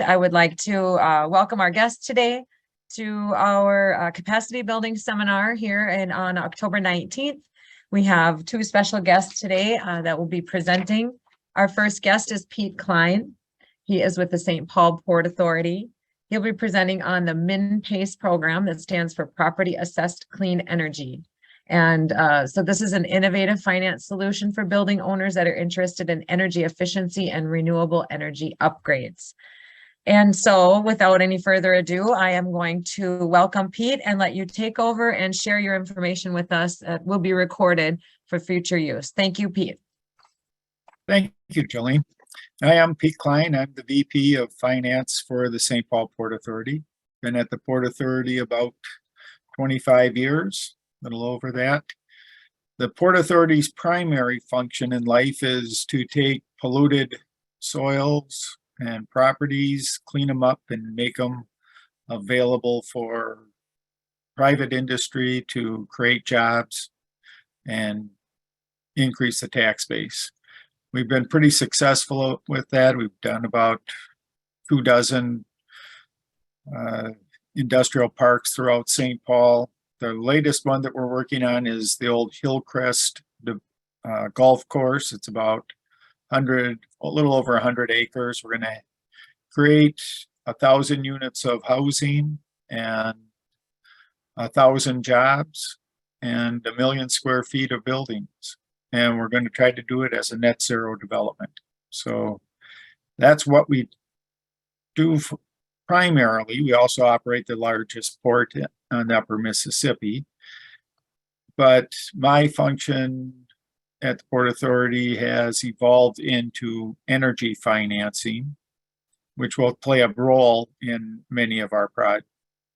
I would like to welcome our guest today to our capacity building seminar here on October 19th. We have two special guests today that will be presenting. Our first guest is Pete Klien. He is with the St. Paul Port Authority. He'll be presenting on the MinnPACE program that stands for Property Assessed Clean Energy. And so this is an innovative finance solution for building owners that are interested in energy efficiency and renewable energy upgrades. And so without any further ado, I am going to welcome Pete and let you take over and share your information with us that will be recorded for future use. Thank you, Pete. Thank you, Jolene. I am Pete Klien. I'm the VP of Finance for the St. Paul Port Authority. Been at the Port Authority about 25 years, a little over that. The Port Authority's primary function in life is to take polluted soils and properties, clean them up and make them available for private industry to create jobs and increase the tax base. We've been pretty successful with that. We've done about 24 industrial parks throughout St. Paul. The latest one that we're working on is the old Hillcrest golf course. It's about a little over 100 acres. We're going to create 1,000 units of housing and 1,000 jobs and 1 million square feet of buildings. And we're going to try to do it as a net zero development. So that's what we do primarily. We also operate the largest port on the upper Mississippi. But my function at the Port Authority has evolved into energy financing, which will play a role in many of our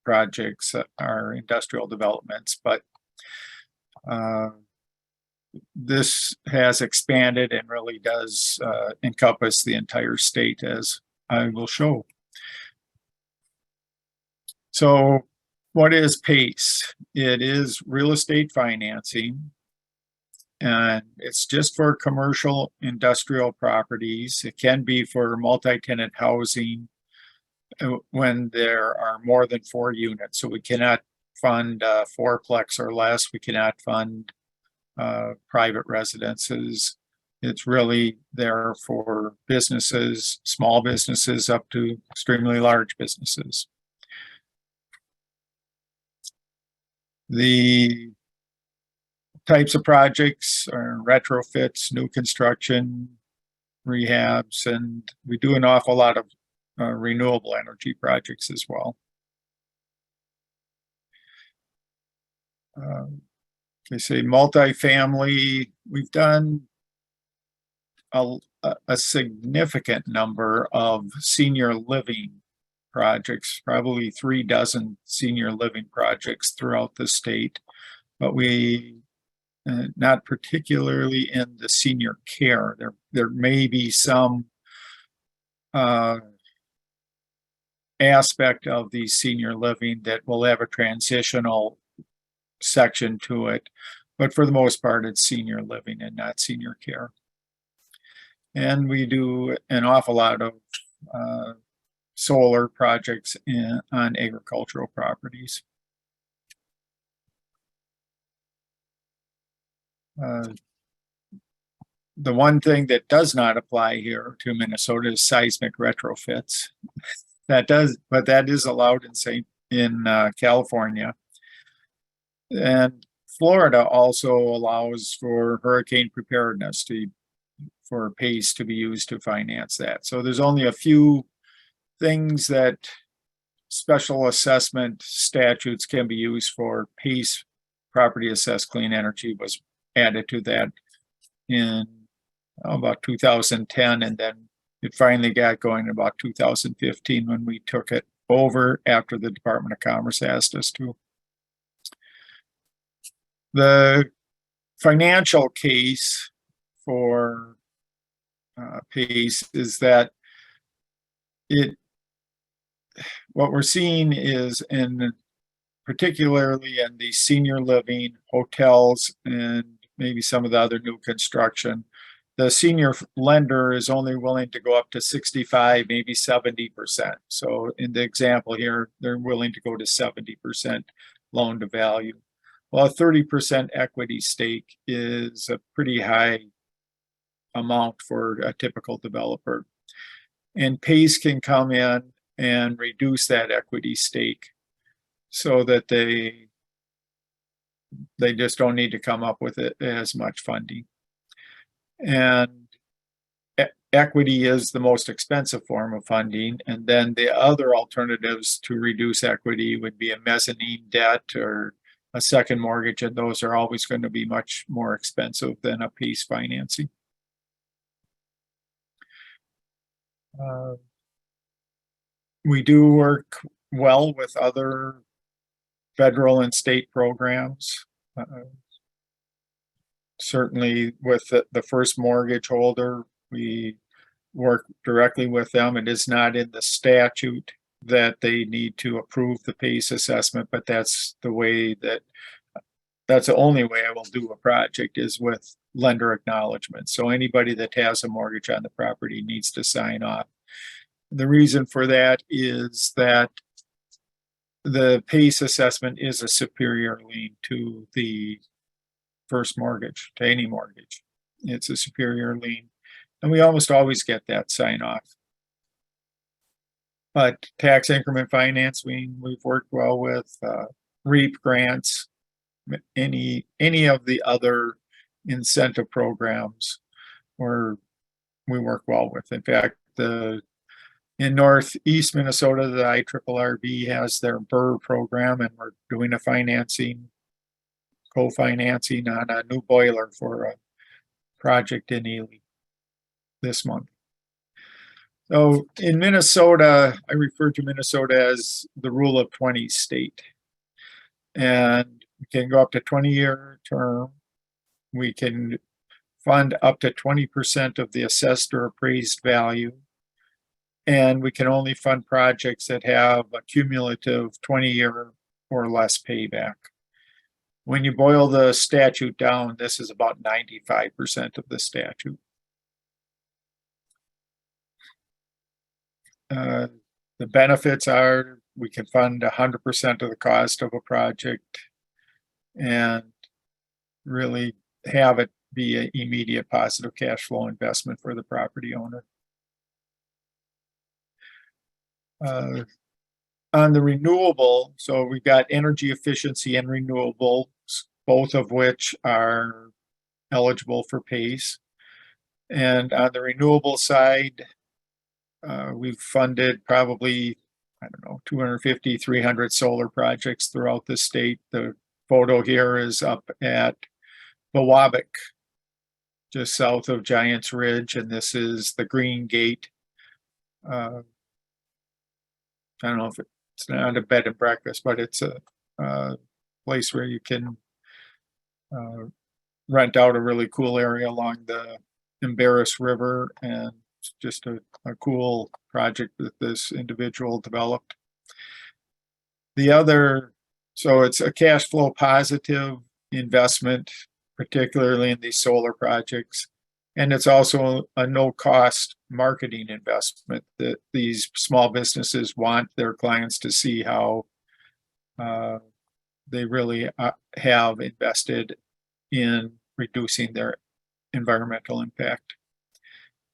projects, our industrial developments. But this has expanded and really does encompass the entire state, as I will show. So what is PACE? It is real estate financing, and it's just for commercial industrial properties. It can be for multi-tenant housing when there are more than 4 units. So we cannot fund fourplex or less. We cannot fund private residences. It's really there for businesses, small businesses up to extremely large businesses. The types of projects are retrofits, new construction, rehabs, and we do an awful lot of renewable energy projects as well. They say multifamily. We've done a significant number of senior living projects, probably 3 dozen senior living projects throughout the state, but we not particularly in the senior care. There may be some aspect of the senior living that will have a transitional section to it, but for the most part it's senior living and not senior care. And we do an awful lot of solar projects on agricultural properties. The one thing that does not apply here to Minnesota is seismic retrofits. But that is allowed in California. And Florida also allows for hurricane preparedness for PACE to be used to finance that. So there's only a few things that special assessment statutes can be used for. PACE, Property Assessed Clean Energy, was added to that in about 2010, and then it finally got going in about 2015 when we took it over after the Department of Commerce asked us to. The financial case for PACE is that what we're seeing is particularly in the senior living, hotels, and maybe some of the other new construction, the senior lender is only willing to go up to 65, maybe 70%. So in the example here, they're willing to go to 70% loan to value. Well, a 30% equity stake is a pretty high amount for a typical developer. And PACE can come in and reduce that equity stake so that they just don't need to come up with it as much funding. And equity is the most expensive form of funding. And then the other alternatives to reduce equity would be a mezzanine debt or a second mortgage, and those are always going to be much more expensive than a PACE financing. We do work well with other federal and state programs. Certainly with the first mortgage holder, we work directly with them. It is not in the statute that they need to approve the PACE assessment, but that's the only way I will do a project is with lender acknowledgement. So anybody that has a mortgage on the property needs to sign off. The reason for that is that the PACE assessment is a superior lien to the first mortgage, to any mortgage. It's a superior lien. And we almost always get that sign off. But tax increment finance, we've worked well with REAP grants, any of the other incentive programs where we work well with. In fact, in Northeast Minnesota, the IRRB has their BRRR program, and we're doing a co-financing on a new boiler for a project in Ely this month. So in Minnesota, I refer to Minnesota as the rule of 20 state. And we can go up to 20-year term. We can fund up to 20% of the assessed or appraised value. And we can only fund projects that have a cumulative 20-year or less payback. When you boil the statute down, this is about 95% of the statute. The benefits are we can fund 100% of the cost of a project and really have it be an immediate positive cash flow investment for the property owner. On the renewable, so we've got energy efficiency and renewables, both of which are eligible for PACE. And on the renewable side, we've funded probably, 250, 300 solar projects throughout the state. The photo here is up at Bawabik, just south of Giants Ridge, and this is the Green Gate. I don't know if it's not a bed and breakfast, but it's a place where you can rent out a really cool area along the Embarrass River, and it's just a cool project that this individual developed. So it's a cash flow positive investment, particularly in these solar projects. And it's also a no-cost marketing investment that these small businesses want their clients to see how they really have invested in reducing their environmental impact.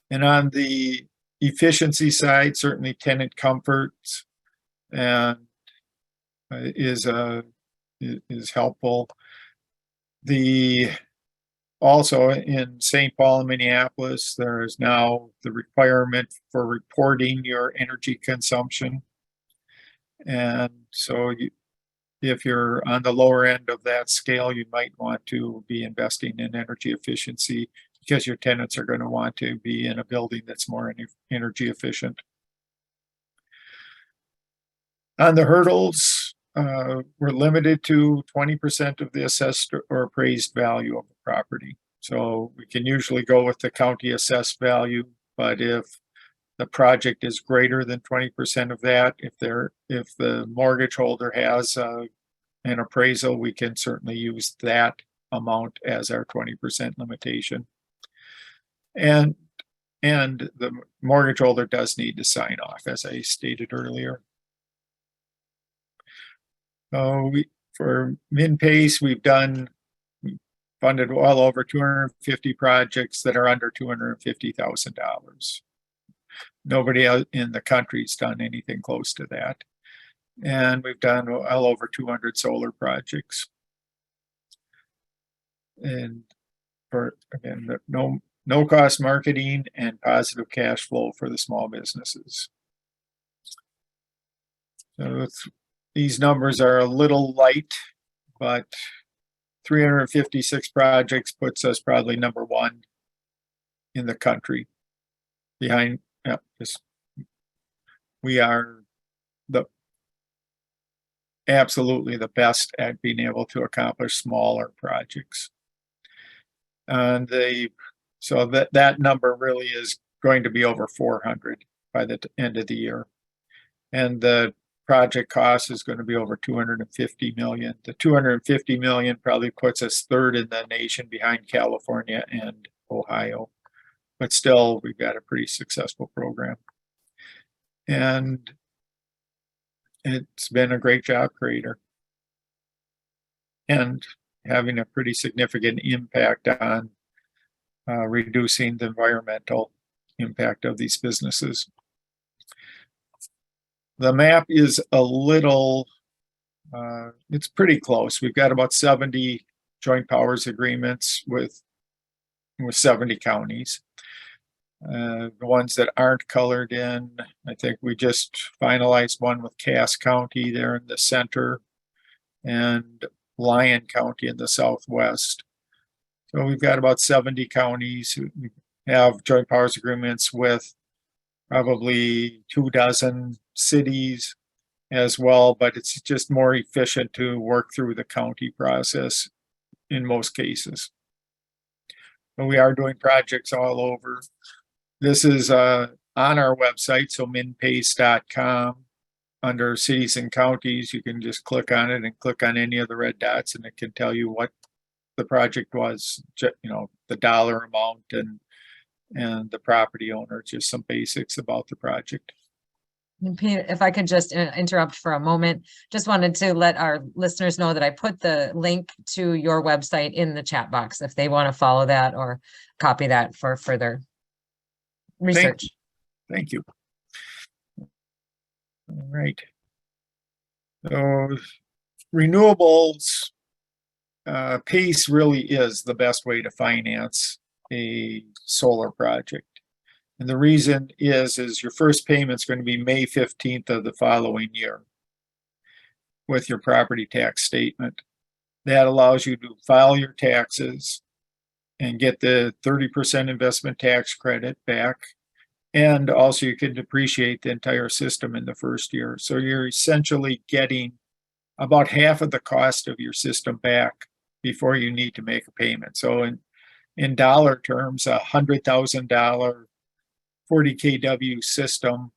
And on the efficiency side, certainly tenant comforts and is helpful. Also in St. Paul and Minneapolis, there is now the requirement for reporting your energy consumption. And so if you're on the lower end of that scale, you might want to be investing in energy efficiency because your tenants are going to want to be in a building that's more energy efficient. On the hurdles, we're limited to 20% of the assessed or appraised value of the property. So we can usually go with the county assessed value, but if the project is greater than 20% of that, if the mortgage holder has an appraisal, we can certainly use that amount as our 20% limitation. And the mortgage holder does need to sign off, as I stated earlier. For MinnPACE, we've funded well over 250 projects that are under $250,000. Nobody in the country's done anything close to that. And we've done well over 200 solar projects. And for, again, no cost marketing and positive cash flow for the small businesses. So these numbers are a little light, but 356 projects puts us probably number one in the country. Behind, we are absolutely the best at being able to accomplish smaller projects. And so that number really is going to be over 400 by the end of the year. And the project cost is going to be over 250 million. The 250 million probably puts us third in the nation behind California and Ohio. But still, we've got a pretty successful program. And it's been a great job creator and having a pretty significant impact on reducing the environmental impact of these businesses. The map is a little, it's pretty close. We've got about 70 joint powers agreements with 70 counties. The ones that aren't colored in, I think we just finalized one with Cass County there in the center and Lyon County in the southwest. So we've got about 70 counties who have joint powers agreements with probably 24 cities as well, but it's just more efficient to work through the county process in most cases. But we are doing projects all over. This is on our website, so MinnPACE.com. Under cities and counties, you can just click on it and click on any of the red dots, and it can tell you what the project was, you know, the dollar amount and the property owner, just some basics about the project. Pete, if I could just interrupt for a moment, just wanted to let our listeners know that I put the link to your website in the chat box if they want to follow that or copy that for further research. Thank you. All right. So renewables, PACE really is the best way to finance a solar project. And the reason is your first payment is going to be May 15th of the following year with your property tax statement. That allows you to file your taxes and get the 30% investment tax credit back. And also you can depreciate the entire system in the first year. So you're essentially getting about half of the cost of your system back before you need to make a payment. So in dollar terms, $100,000 40 kW system,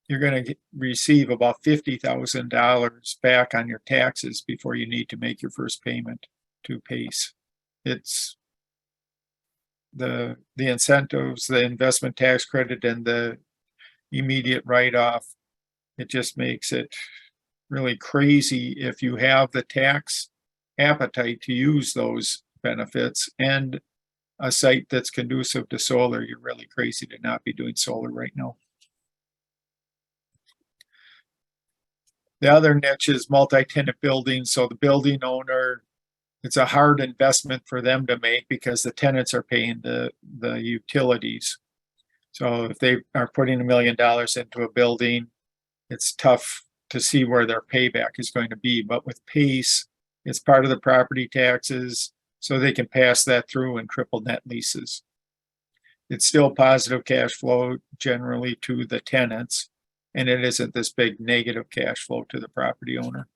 you're going to receive about $50,000 back on your taxes before you need to make your first payment to PACE. It's the incentives, the investment tax credit, and the immediate write-off. It just makes it really crazy if you have the tax appetite to use those benefits and a site that's conducive to solar. You're really crazy to not be doing solar right now. The other niche is multi-tenant buildings. So the building owner, it's a hard investment for them to make because the tenants are paying the utilities. So if they are putting $1 million into a building, it's tough to see where their payback is going to be. But with PACE, it's part of the property taxes, so they can pass that through and triple net leases. It's still positive cash flow generally to the tenants, and it isn't this big negative cash flow to the property owner.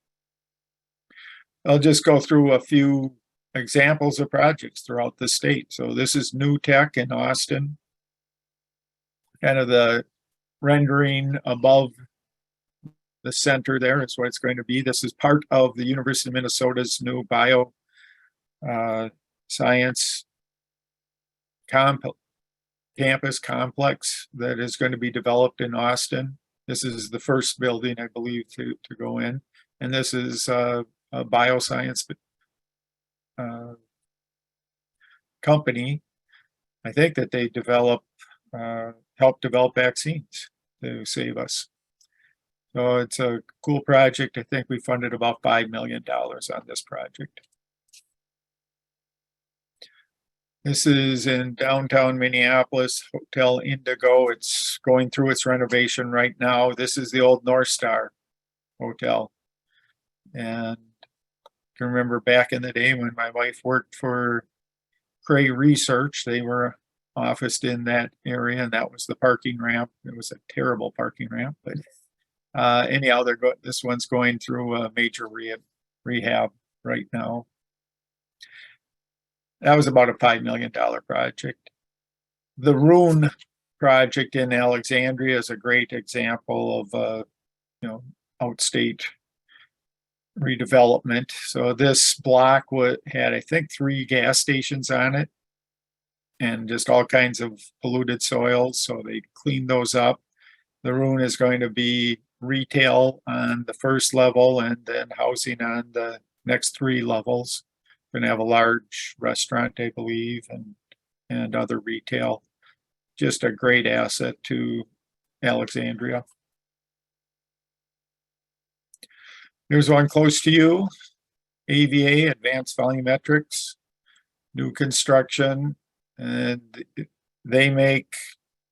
I'll just go through a few examples of projects throughout the state. So this is New Tech in Austin, kind of the rendering above the center there is what it's going to be. This is part of the University of Minnesota's new bio science campus complex that is going to be developed in Austin. This is the first building, I believe, to go in. And this is a bioscience company. I think that they help develop vaccines to save us. So it's a cool project. I think we funded about $5 million on this project. This is in downtown Minneapolis, Hotel Indigo. It's going through its renovation right now. This is the old North Star Hotel. And I can remember back in the day when my wife worked for Cray Research, they were officed in that area, and that was the parking ramp. It was a terrible parking ramp, but anyhow, this one's going through a major rehab right now. That was about a $5 million project. The Rune project in Alexandria is a great example of outstate redevelopment. So this block had, I think, 3 gas stations on it and just all kinds of polluted soils. So they cleaned those up. The Rune is going to be retail on the first level and then housing on the next 3 levels. Going to have a large restaurant, I believe, and other retail. Just a great asset to Alexandria. Here's one close to you. AVA, Advanced Volumetrics, new construction, and they make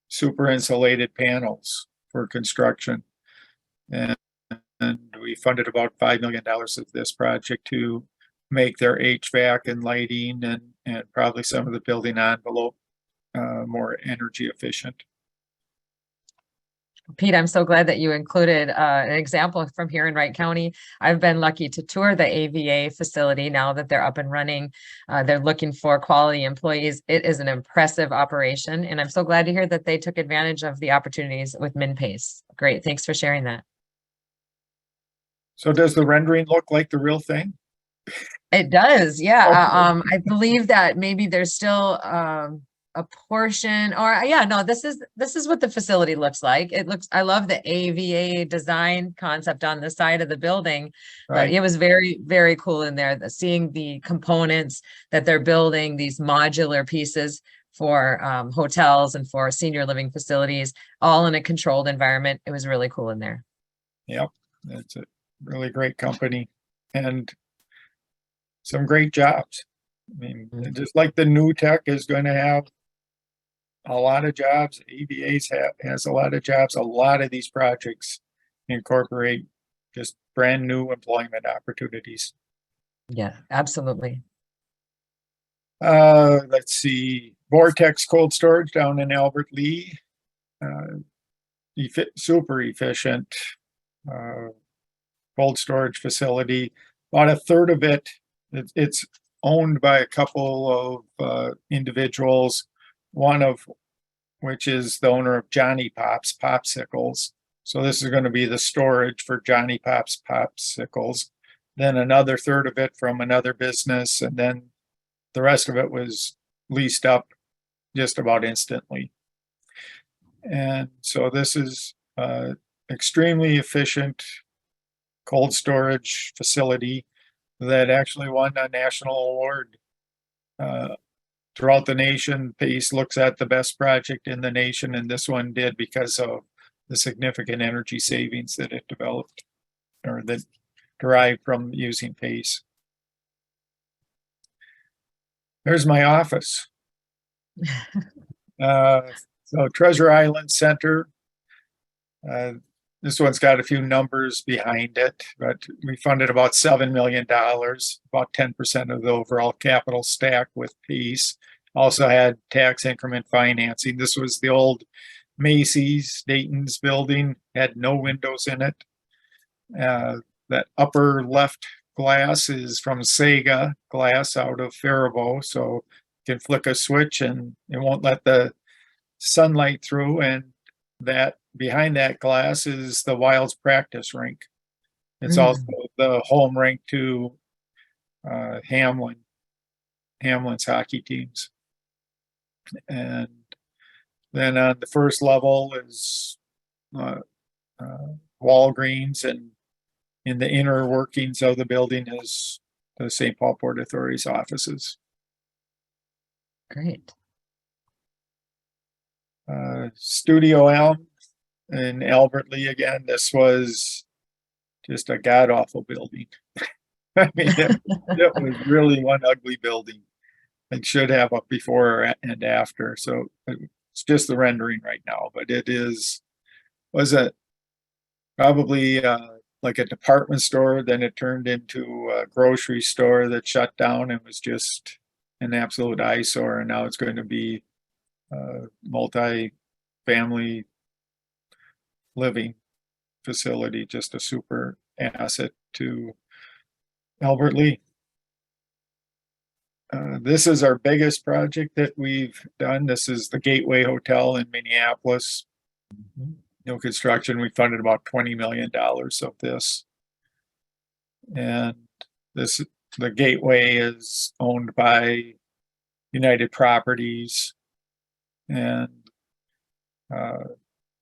super insulated panels for construction. And we funded about $5 million of this project to make their HVAC and lighting and probably some of the building envelope more energy efficient. Pete, I'm so glad that you included an example from here in Wright County. I've been lucky to tour the AVA facility now that they're up and running. They're looking for quality employees. It is an impressive operation, and I'm so glad to hear that they took advantage of the opportunities with MinnPACE. Great, thanks for sharing that. So does the rendering look like the real thing? It does, yeah. Okay. I believe that maybe there's still a portion, or yeah, no, this is what the facility looks like. I love the AVA design concept on the side of the building, but Right. it was very, very cool in there, seeing the components that they're building, these modular pieces for hotels and for senior living facilities, all in a controlled environment. It was really cool in there. Yep, it's a really great company and some great jobs. I mean, just like the new tech is going to have a lot of jobs, AVA's has a lot of jobs. A lot of these projects incorporate just brand new employment opportunities. Yeah, absolutely. Let's see, Vortex Cold Storage down in Albert Lee. Super efficient cold storage facility. About a third of it's owned by a couple of individuals, one of which is the owner of Johnny Pop's Popsicles. So this is going to be the storage for Johnny Pop's Popsicles. Then another third of it from another business, and then the rest of it was leased up just about instantly. And so this is extremely efficient cold storage facility that actually won a national award. Throughout the nation, PACE looks at the best project in the nation, and this one did because of the significant energy savings that it developed or that derived from using PACE. There's my office. So Treasure Island Center. This one's got a few numbers behind it, but we funded about $7 million, about 10% of the overall capital stack with PACE. Also had tax increment financing. This was the old Macy's Dayton's building, had no windows in it. That upper left glass is from Sega glass out of Faribault, so you can flick a switch and it won't let the sunlight through. And that behind that glass is the Wilds practice rink. It's also the home rink to Hamlin's hockey teams. And Then on the first level is Walgreens, and in the inner workings of the building is the St. Paul Port Authority's offices. Great. Studio Elm in Albert Lee again. This was just a god-awful building. I mean, it was really one ugly building, and should have a before and after. So it's just the rendering right now, but it was probably like a department store. Then it turned into a grocery store that shut down and was just an absolute eyesore. And now it's going to be multi-family living facility, just a super asset to Albert Lee. This is our biggest project that we've done. This is the Gateway Hotel in Minneapolis. New construction. We funded about $20 million of this. And the Gateway is owned by United Properties, and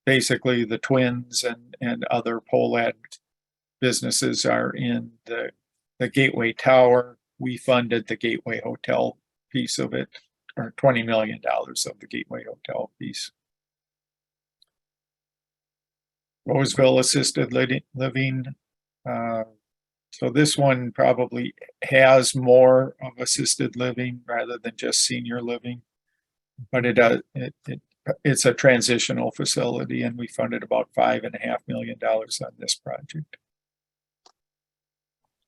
basically the Twins and other Polad businesses are in the Gateway Tower. We funded the Gateway Hotel piece of it, or $20 million of the Gateway Hotel piece. Roseville Assisted Living. So this one probably has more of assisted living rather than just senior living, but it's a transitional facility, and we funded about $5.5 million on this project.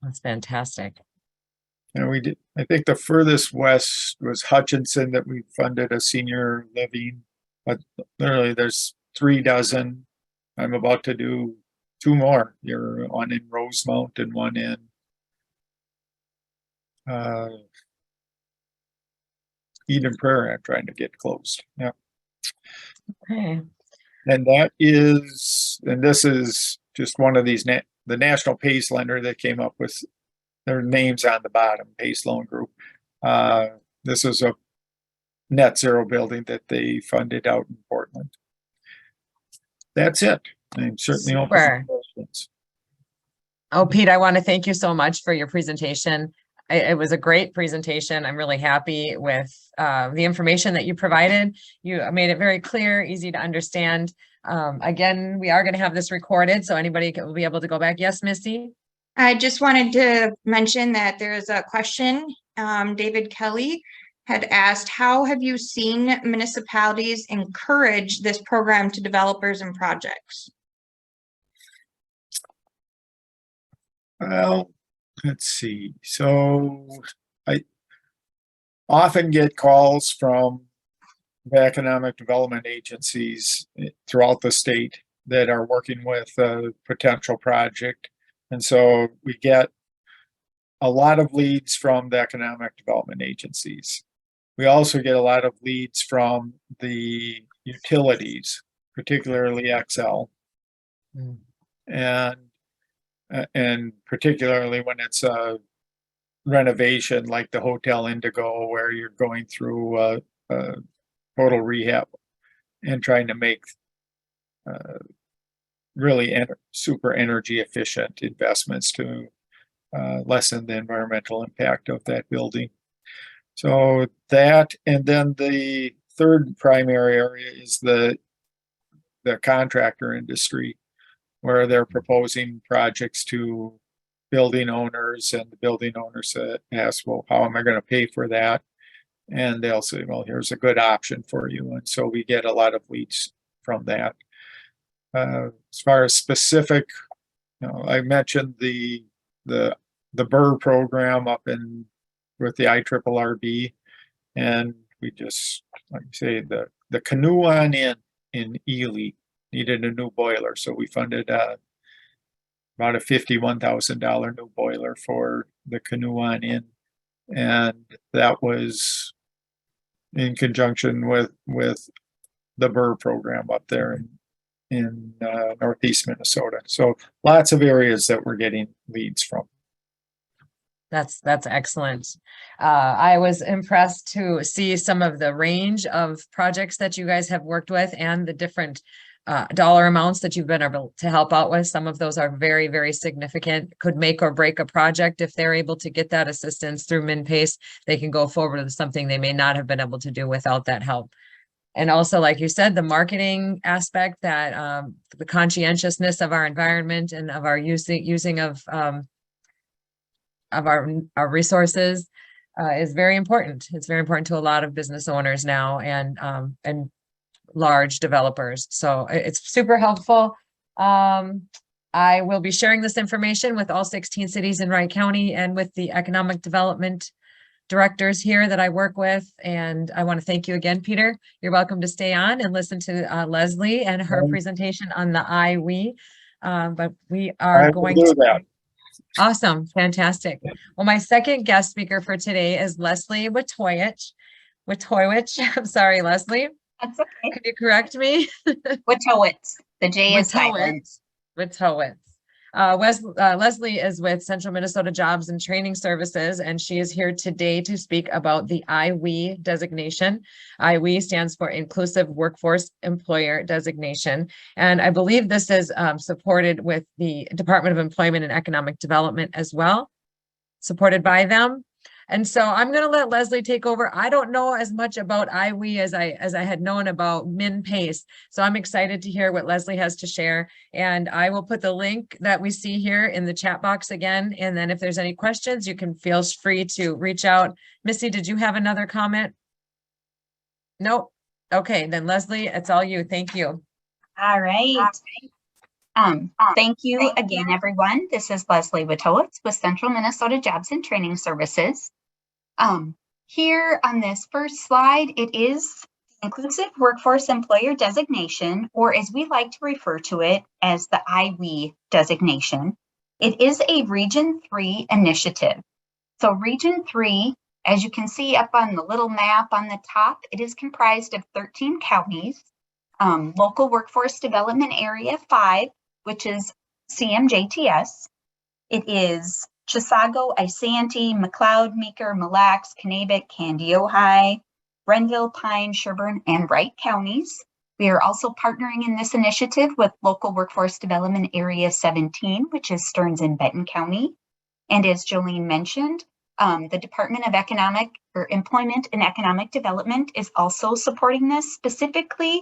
That's fantastic. And we did, I think the furthest west was Hutchinson that we funded a senior living, but literally there's 3 dozen. I'm about to do 2 more. You're one in Rosemount and one in Eden Prairie. I'm trying to get closed. Yeah. Okay. And this is just one of these, the National PACE lender that came up with their names on the bottom, PACE Loan Group. This is a net zero building that they funded out in Portland. That's it. I'm certainly open for questions. Oh, Pete, I want to thank you so much for your presentation. It was a great presentation. I'm really happy with the information that you provided. You made it very clear, easy to understand. Again, we are going to have this recorded, so anybody will be able to go back. Yes, Missy? I just wanted to mention that there's a question. David Kelly had asked, how have you seen municipalities encourage this program to developers and projects? Well, let's see. So I often get calls from the economic development agencies throughout the state that are working with a potential project. And so we get a lot of leads from the economic development agencies. We also get a lot of leads from the utilities, particularly XL. And particularly when it's a renovation like the Hotel Indigo, where you're going through a total rehab and trying to make really super energy efficient investments to lessen the environmental impact of that building. So that, and then the third primary area is the contractor industry, where they're proposing projects to building owners, and the building owners ask, well, how am I going to pay for that? And they'll say, well, here's a good option for you. And so we get a lot of leads from that. As far as specific, I mentioned the BRRR program up in with the IRRB, and we just, like I say, the Canoe on in Ely needed a new boiler, so we funded about a $51,000 new boiler for the Canoe on in, and that was in conjunction with the BRRR program up there in Northeast Minnesota. So lots of areas that we're getting leads from. That's excellent. I was impressed to see some of the range of projects that you guys have worked with and the different dollar amounts that you've been able to help out with. Some of those are very, very significant, could make or break a project. If they're able to get that assistance through MinnPACE, they can go forward with something they may not have been able to do without that help. And also, like you said, the marketing aspect, that the conscientiousness of our environment and of our using of our resources is very important. It's very important to a lot of business owners now and large developers. So it's super helpful. I will be sharing this information with all 16 cities in Wright County and with the economic development directors here that I work with. And I want to thank you again, Peter. You're welcome to stay on and listen to Leslie and her presentation on the IWE. But we are going to do that. Awesome. Fantastic. Well, my second guest speaker for today is Leslie Wojtowicz. I'm sorry, Leslie. That's okay. Could you correct me? Wojtowicz. The J is silent. Wojtowicz. Leslie is with Central Minnesota Jobs and Training Services, and she is here today to speak about the IWE designation. IWE stands for Inclusive Workforce Employer Designation. And I believe this is supported with the Department of Employment and Economic Development as well, supported by them. And so I'm going to let Leslie take over. I don't know as much about IWE as I had known about MinnPACE. So I'm excited to hear what Leslie has to share. And I will put the link that we see here in the chat box again. And then if there's any questions, you can feel free to reach out. Missy, did you have another comment? Nope. Okay, then Leslie, it's all you. Thank you. All right. Thank you again, everyone. This is Leslie Wojtowicz with Central Minnesota Jobs and Training Services. Here on this first slide, it is Inclusive Workforce Employer Designation, or as we like to refer to it as the IWE designation. It is a Region 3 initiative. So Region 3, as you can see up on the little map on the top, it is comprised of 13 counties, Local Workforce Development Area 5, which is CMJTS. It is Chisago, Isanti, McLeod, Meeker, Mille Lacs, Kanabec, Candy, Ojai, Renville, Pine, Sherburne, and Wright counties. We are also partnering in this initiative with Local Workforce Development Area 17, which is Stearns and Benton County. And as Jolene mentioned, the Department of Employment and Economic Development is also supporting this. Specifically,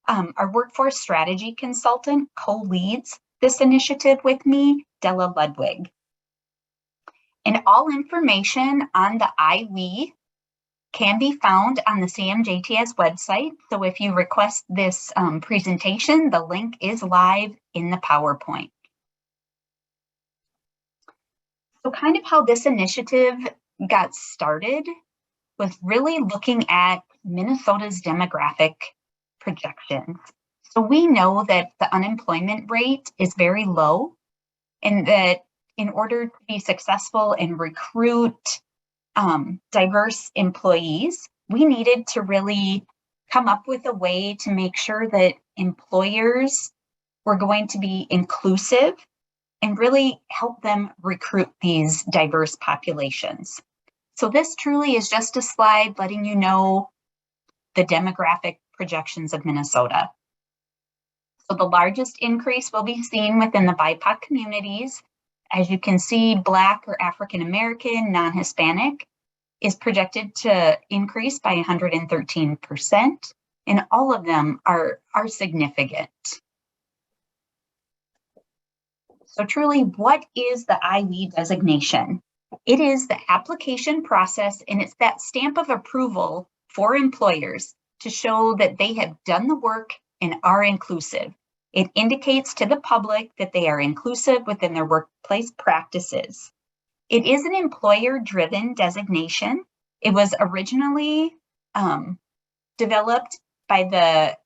our workforce strategy consultant co-leads this initiative with me, Della Ludwig. And all information on the IWE can be found on the CMJTS website. So if you request this presentation, the link is live in the PowerPoint. So kind of how this initiative got started was really looking at Minnesota's demographic projections. So we know that the unemployment rate is very low, and that in order to be successful and recruit diverse employees, we needed to really come up with a way to make sure that employers were going to be inclusive and really help them recruit these diverse populations. So this truly is just a slide letting you know the demographic projections of Minnesota. So the largest increase will be seen within the BIPOC communities. As you can see, Black or African American, non-Hispanic is projected to increase by 113%, and all of them are significant. So truly, what is the IWE designation? It is the application process, and it's that stamp of approval for employers to show that they have done the work and are inclusive. It indicates to the public that they are inclusive within their workplace practices. It is an employer-driven designation. It was originally developed by the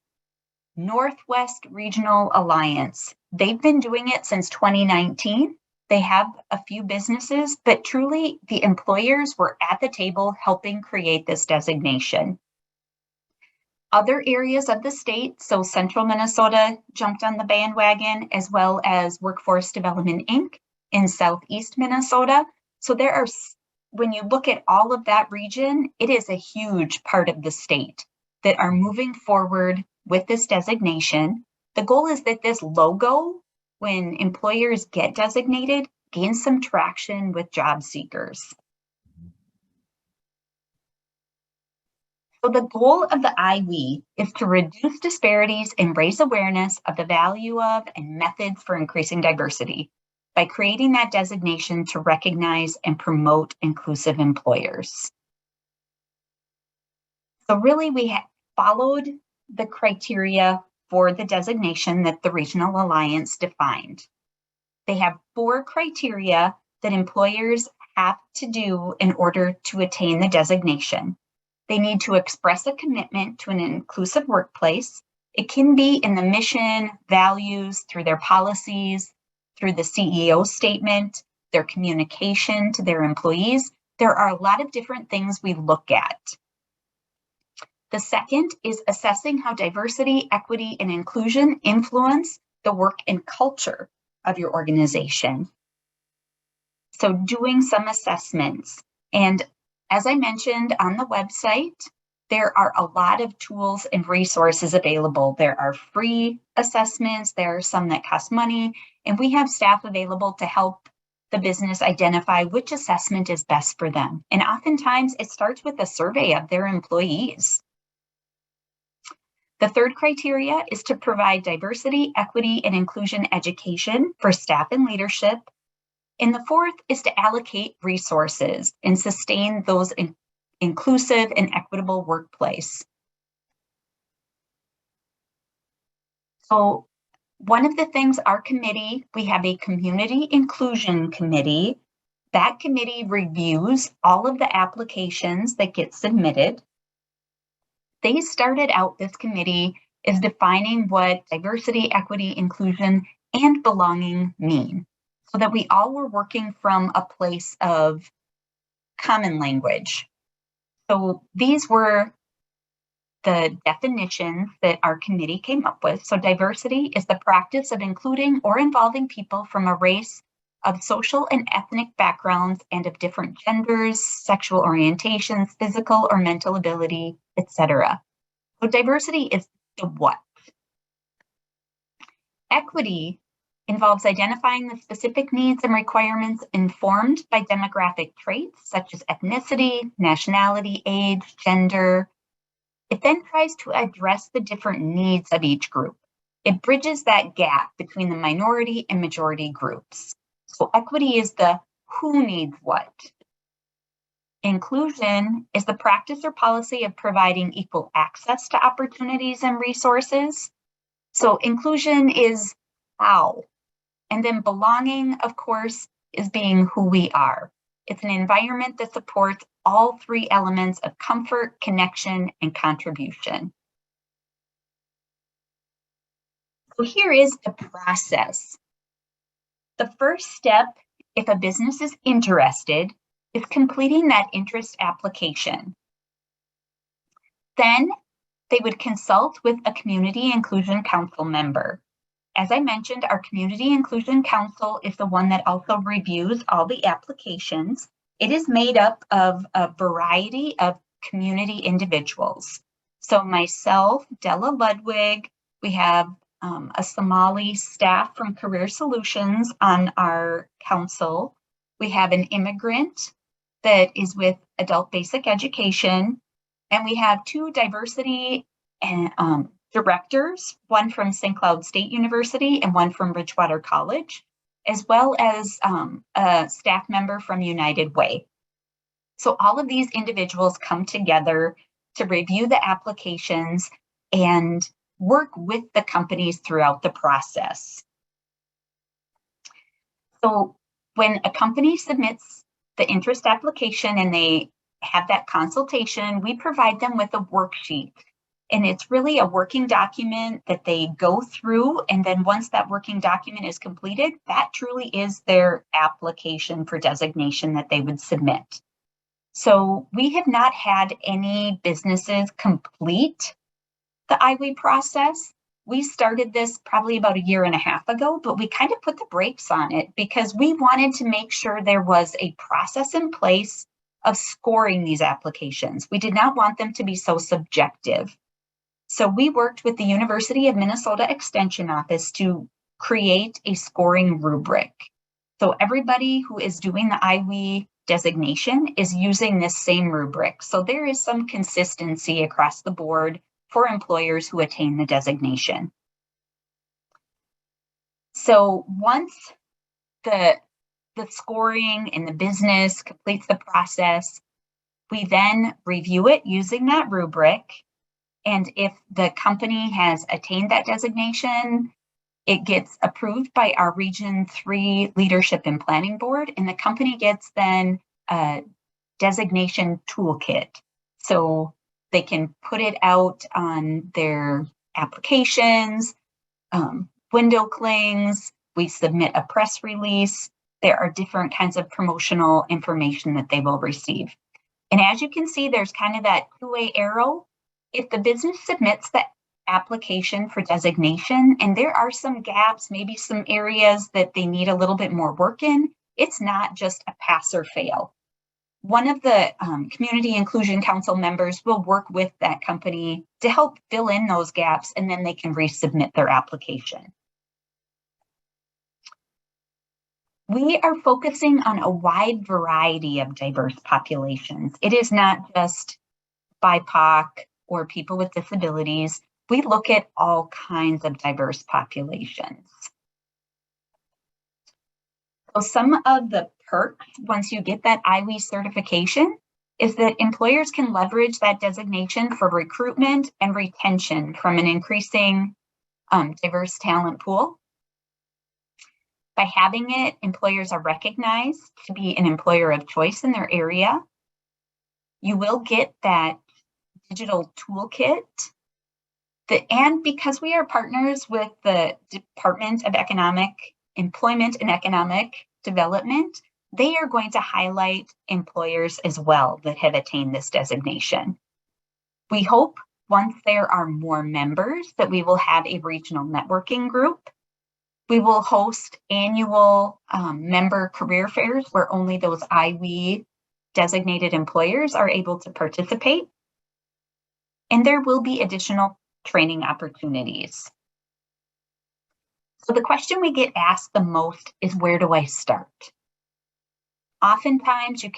Northwest Regional Alliance. They've been doing it since 2019. They have a few businesses, but truly the employers were at the table helping create this designation. Other areas of the state, so Central Minnesota jumped on the bandwagon, as well as Workforce Development, Inc. in Southeast Minnesota. So there are, when you look at all of that region, it is a huge part of the state that are moving forward with this designation. The goal is that this logo, when employers get designated, gains some traction with job seekers. So the goal of the IWE is to reduce disparities and raise awareness of the value of and methods for increasing diversity by creating that designation to recognize and promote inclusive employers. So really, we followed the criteria for the designation that the Regional Alliance defined. They have 4 criteria that employers have to do in order to attain the designation. They need to express a commitment to an inclusive workplace. It can be in the mission, values, through their policies, through the CEO statement, their communication to their employees. There are a lot of different things we look at. The second is assessing how diversity, equity, and inclusion influence the work and culture of your organization. So doing some assessments. And as I mentioned on the website, there are a lot of tools and resources available. There are free assessments, there are some that cost money, and we have staff available to help the business identify which assessment is best for them. And oftentimes it starts with a survey of their employees. The third criteria is to provide diversity, equity, and inclusion education for staff and leadership. And the fourth is to allocate resources and sustain those inclusive and equitable workplace. So one of the things our committee, we have a community inclusion committee. That committee reviews all of the applications that get submitted. They started out this committee as defining what diversity, equity, inclusion, and belonging mean, so that we all were working from a place of common language. So these were the definitions that our committee came up with. So diversity is the practice of including or involving people from a race of social and ethnic backgrounds and of different genders, sexual orientations, physical or mental ability, etc. So diversity is the what. Equity involves identifying the specific needs and requirements informed by demographic traits such as ethnicity, nationality, age, gender. It then tries to address the different needs of each group. It bridges that gap between the minority and majority groups. So equity is the who needs what. Inclusion is the practice or policy of providing equal access to opportunities and resources. So inclusion is how. And then belonging, of course, is being who we are. It's an environment that supports all 3 elements of comfort, connection, and contribution. So here is the process. The first step, if a business is interested, is completing that interest application. Then they would consult with a Community Inclusion Council member. As I mentioned, our Community Inclusion Council is the one that also reviews all the applications. It is made up of a variety of community individuals. So myself, Della Ludwig, we have a Somali staff from Career Solutions on our council. We have an immigrant that is with Adult Basic Education, and we have 2 diversity and directors, one from St. Cloud State University and one from Bridgewater College, as well as a staff member from United Way. So all of these individuals come together to review the applications and work with the companies throughout the process. So when a company submits the interest application and they have that consultation, we provide them with a worksheet. And it's really a working document that they go through. And then once that working document is completed, that truly is their application for designation that they would submit. So we have not had any businesses complete the IWE process. We started this probably about 1.5 years ago, but we kind of put the brakes on it because we wanted to make sure there was a process in place of scoring these applications. We did not want them to be so subjective. So we worked with the University of Minnesota Extension Office to create a scoring rubric. So everybody who is doing the IWE designation is using this same rubric. So there is some consistency across the board for employers who attain the designation. So once the scoring and the business completes the process, we then review it using that rubric. And if the company has attained that designation, it gets approved by our Region 3 Leadership and Planning Board, and the company gets then a designation toolkit. So they can put it out on their applications, window clings, we submit a press release. There are different kinds of promotional information that they will receive. And as you can see, there's kind of that two-way arrow. If the business submits the application for designation and there are some gaps, maybe some areas that they need a little bit more work in, it's not just a pass or fail. One of the Community Inclusion Council members will work with that company to help fill in those gaps, and then they can resubmit their application. We are focusing on a wide variety of diverse populations. It is not just BIPOC or people with disabilities. We look at all kinds of diverse populations. So some of the perks, once you get that IWE certification, is that employers can leverage that designation for recruitment and retention from an increasing diverse talent pool. By having it, employers are recognized to be an employer of choice in their area. You will get that digital toolkit. And because we are partners with the Department of Employment and Economic Development, they are going to highlight employers as well that have attained this designation. We hope once there are more members that we will have a regional networking group. We will host annual member career fairs where only those IWE designated employers are able to participate. And there will be additional training opportunities. So the question we get asked the most is, where do I start? Oftentimes you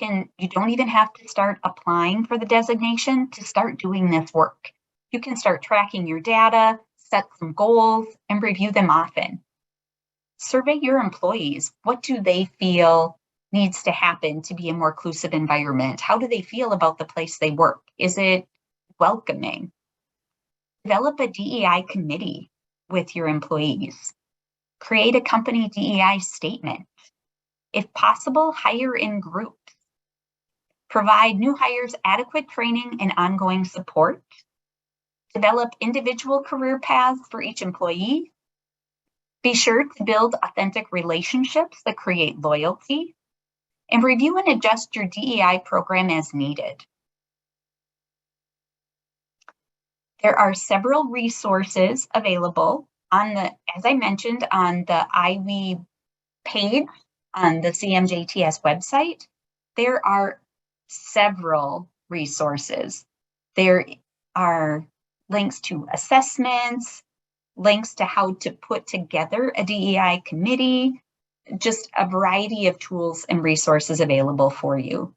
don't even have to start applying for the designation to start doing this work. You can start tracking your data, set some goals, and review them often. Survey your employees. What do they feel needs to happen to be a more inclusive environment? How do they feel about the place they work? Is it welcoming? Develop a DEI committee with your employees. Create a company DEI statement. If possible, hire in groups. Provide new hires adequate training and ongoing support. Develop individual career paths for each employee. Be sure to build authentic relationships that create loyalty. And review and adjust your DEI program as needed. There are several resources available as I mentioned, on the IWE page on the CMJTS website. There are several resources. There are links to assessments, links to how to put together a DEI committee, just a variety of tools and resources available for you.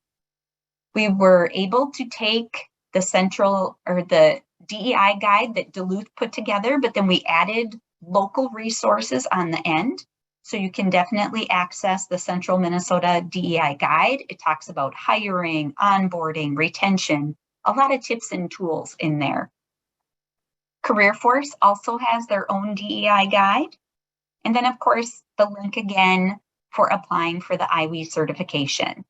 We were able to take the DEI guide that Duluth put together, but then we added local resources on the end. So you can definitely access the Central Minnesota DEI guide. It talks about hiring, onboarding, retention, a lot of tips and tools in there. CareerForce also has their own DEI guide. And then of course, the link again for applying for the IWE certification.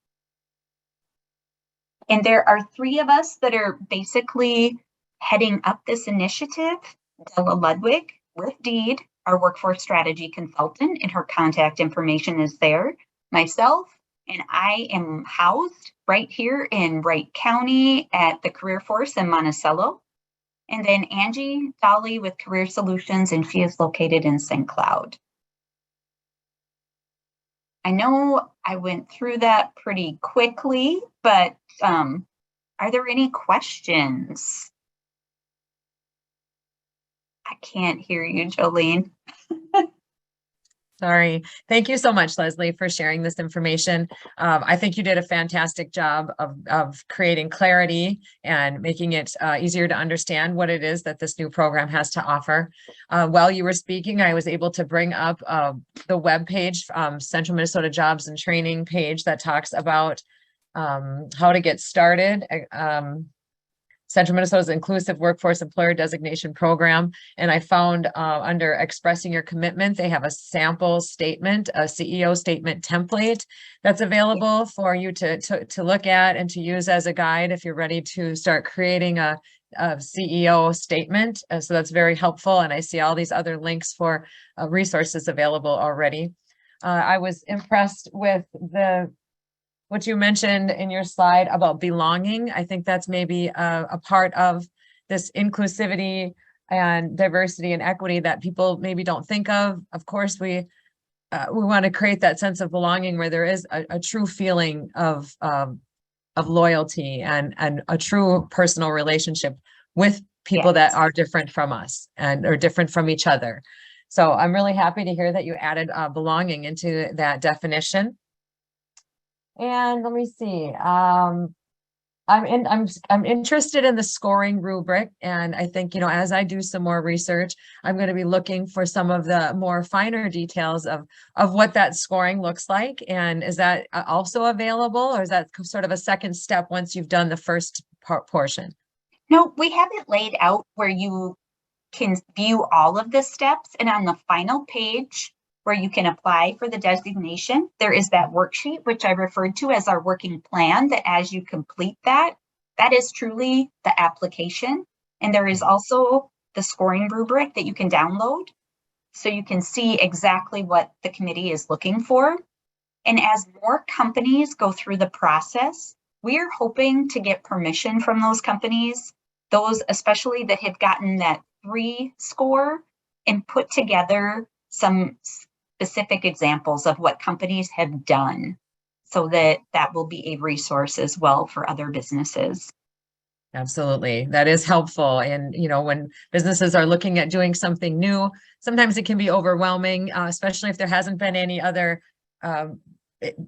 And there are 3 of us that are basically heading up this initiative. Della Ludwig with Deed, our workforce strategy consultant, and her contact information is there. Myself, and I am housed right here in Wright County at the CareerForce in Monticello. And then Angie Dolly with Career Solutions, and she is located in St. Cloud. I know I went through that pretty quickly, but are there any questions? I can't hear you, Jolene. Sorry. Thank you so much, Leslie, for sharing this information. I think you did a fantastic job of creating clarity and making it easier to understand what it is that this new program has to offer. While you were speaking, I was able to bring up the webpage, Central Minnesota Jobs and Training page that talks about how to get started. Central Minnesota's Inclusive Workforce Employer Designation Program. And I found under Expressing Your Commitment, they have a sample statement, a CEO statement template that's available for you to look at and to use as a guide if you're ready to start creating a CEO statement. So that's very helpful. And I see all these other links for resources available already. I was impressed with what you mentioned in your slide about belonging. I think that's maybe a part of this inclusivity and diversity and equity that people maybe don't think of. Of course, we want to create that sense of belonging where there is a true feeling of loyalty and a true personal relationship with people that are different from us and are different from each other. So I'm really happy to hear that you added belonging into that definition. And let me see. I'm interested in the scoring rubric, and I think, you know, as I do some more research, I'm going to be looking for some of the more finer details of what that scoring looks like. And is that also available, or is that sort of a second step once you've done the first portion? No, we have it laid out where you can view all of the steps, and on the final page where you can apply for the designation, there is that worksheet, which I referred to as our working plan, that as you complete that, that is truly the application. And there is also the scoring rubric that you can download, so you can see exactly what the committee is looking for. And as more companies go through the process, we are hoping to get permission from those companies, those especially that have gotten that 3 score, and put together some specific examples of what companies have done, so that will be a resource as well for other businesses. Absolutely. That is helpful. And, you know, when businesses are looking at doing something new, sometimes it can be overwhelming, especially if there hasn't been any other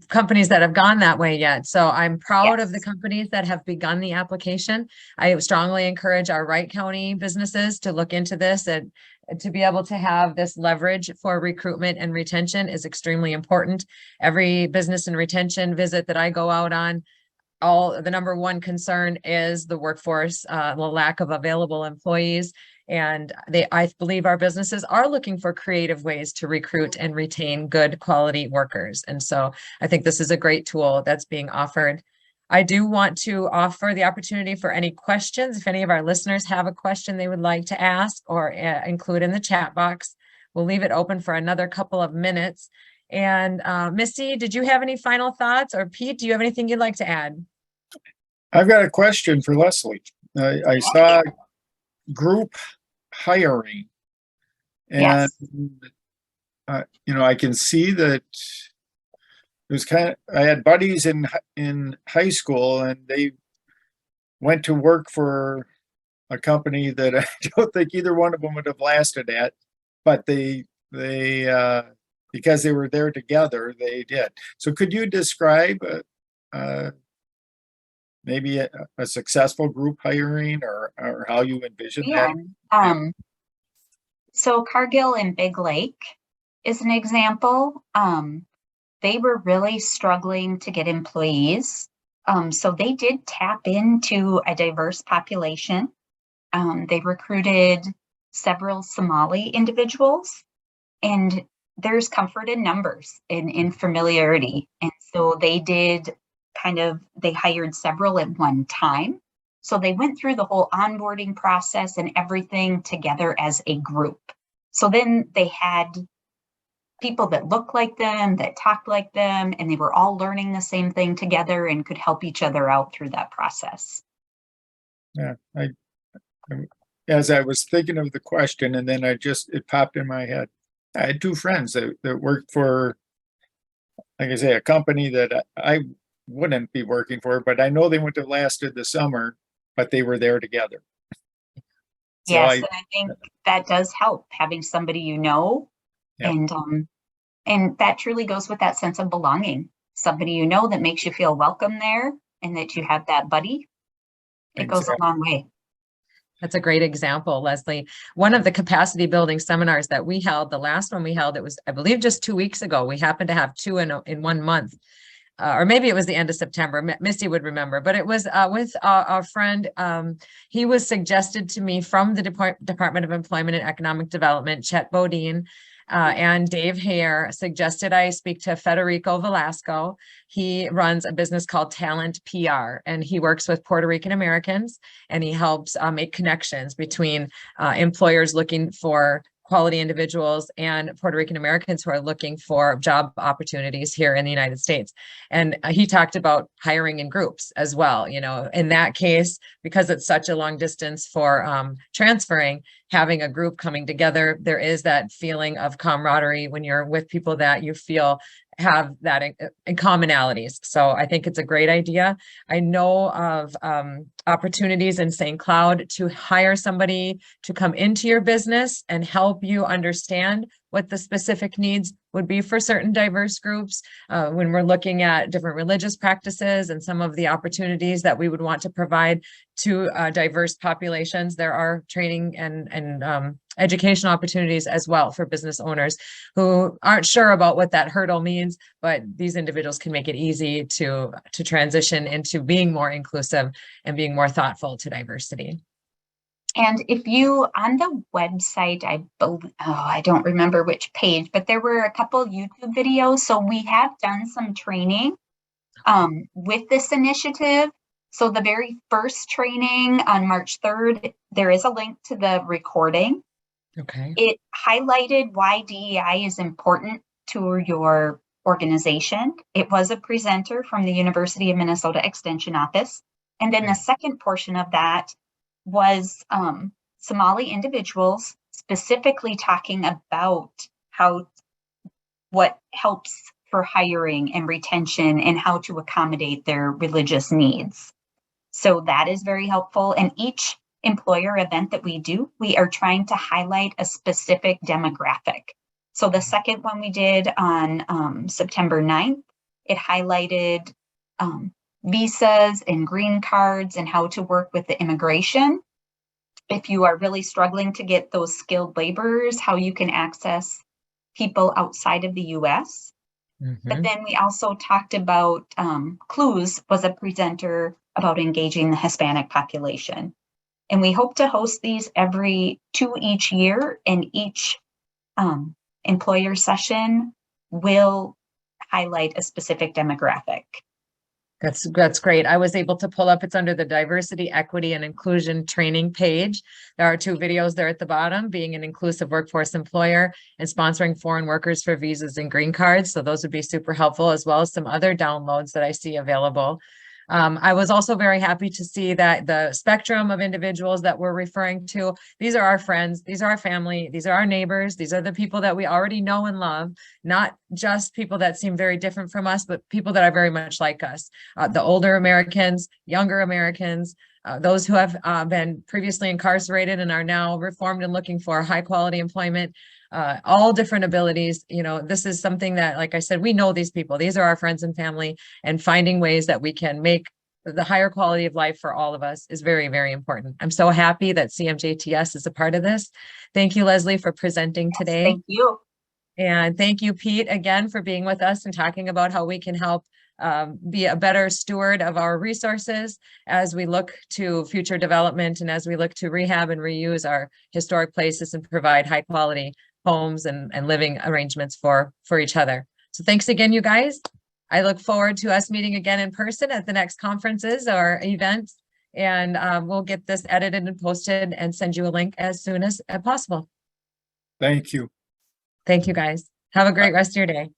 companies that have gone that way yet. So I'm proud of the companies that have begun the application. I strongly encourage our Wright County businesses to look into this, and to be able to have this leverage for recruitment and retention is extremely important. Every business and retention visit that I go out on, the number one concern is the workforce, the lack of available employees. And I believe our businesses are looking for creative ways to recruit and retain good quality workers. And so I think this is a great tool that's being offered. I do want to offer the opportunity for any questions. If any of our listeners have a question they would like to ask or include in the chat box, we'll leave it open for another couple of minutes. And Missy, did you have any final thoughts? Or Pete, do you have anything you'd like to add? I've got a question for Leslie. I saw group hiring, and you know, I can see that it was I had buddies in high school, and they went to work for a company that I don't think either one of them would have lasted at, but they because they were there together, they did. So could you describe maybe a successful group hiring, or how you envision that? So Cargill and Big Lake is an example. They were really struggling to get employees. So they did tap into a diverse population. They recruited several Somali individuals, and there's comfort in numbers and in familiarity. And so they hired several at one time. So they went through the whole onboarding process and everything together as a group. So then they had people that looked like them, that talked like them, and they were all learning the same thing together and could help each other out through that process. Yeah, as I was thinking of the question, and then it popped in my head. I had two friends that worked for, like I say, a company that I wouldn't be working for, but I know they wouldn't have lasted the summer, but they were there together. So Yes, and I think that does help, having somebody you know. Yep. And that truly goes with that sense of belonging. Somebody you know that makes you feel welcome there, and that you have that buddy. It goes a long way. That's a great example, Leslie. One of the capacity building seminars that we held, the last one we held, it was, I believe, just 2 weeks ago. We happened to have two in 1 month. Or maybe it was the end of September. Misty would remember, but it was with our friend. He was suggested to me from the Department of Employment and Economic Development, Chet Bodine, and Dave Hare suggested I speak to Federico Velasco. He runs a business called Talent PR, and he works with Puerto Rican Americans, and he helps make connections between employers looking for quality individuals and Puerto Rican Americans who are looking for job opportunities here in the United States. And he talked about hiring in groups as well. You know, in that case, because it's such a long distance for transferring, having a group coming together, there is that feeling of camaraderie when you're with people that you feel have that in commonalities. So I think it's a great idea. I know of opportunities in St. Cloud to hire somebody to come into your business and help you understand what the specific needs would be for certain diverse groups. When we're looking at different religious practices and some of the opportunities that we would want to provide to diverse populations, there are training and educational opportunities as well for business owners who aren't sure about what that hurdle means, but these individuals can make it easy to transition into being more inclusive and being more thoughtful to diversity. And if you, on the website, I don't remember which page, but there were a couple YouTube videos. So we have done some training with this initiative. So the very first training on March 3rd, there is a link to the recording. Okay. It highlighted why DEI is important to your organization. It was a presenter from the University of Minnesota Extension Office. And then the second portion of that was Somali individuals specifically talking about what helps for hiring and retention and how to accommodate their religious needs. So that is very helpful. And each employer event that we do, we are trying to highlight a specific demographic. So the second one we did on September 9th, it highlighted visas and green cards and how to work with the immigration. If you are really struggling to get those skilled laborers, how you can access people outside of the US. But then we also talked about Clues was a presenter about engaging the Hispanic population. And we hope to host these every 2 each year, and each employer session will highlight a specific demographic. That's great. I was able to pull up, it's under the diversity, equity, and inclusion training page. There are 2 videos there at the bottom, being an inclusive workforce employer and sponsoring foreign workers for visas and green cards. So those would be super helpful, as well as some other downloads that I see available. I was also very happy to see that the spectrum of individuals that we're referring to, these are our friends, these are our family, these are our neighbors, these are the people that we already know and love, not just people that seem very different from us, but people that are very much like us. The older Americans, younger Americans, those who have been previously incarcerated and are now reformed and looking for high quality employment. All different abilities. You know, this is something that, like I said, we know these people. These are our friends and family, and finding ways that we can make the higher quality of life for all of us is very, very important. I'm so happy that CMJTS is a part of this. Thank you, Leslie, for presenting today. Thank you. And thank you, Pete, again, for being with us and talking about how we can help be a better steward of our resources as we look to future development and as we look to rehab and reuse our historic places and provide high quality homes and living arrangements for each other. So thanks again, you guys. I look forward to us meeting again in person at the next conferences or events, and we'll get this edited and posted and send you a link as soon as possible. Thank you. Thank you, guys. Have a great rest of your day.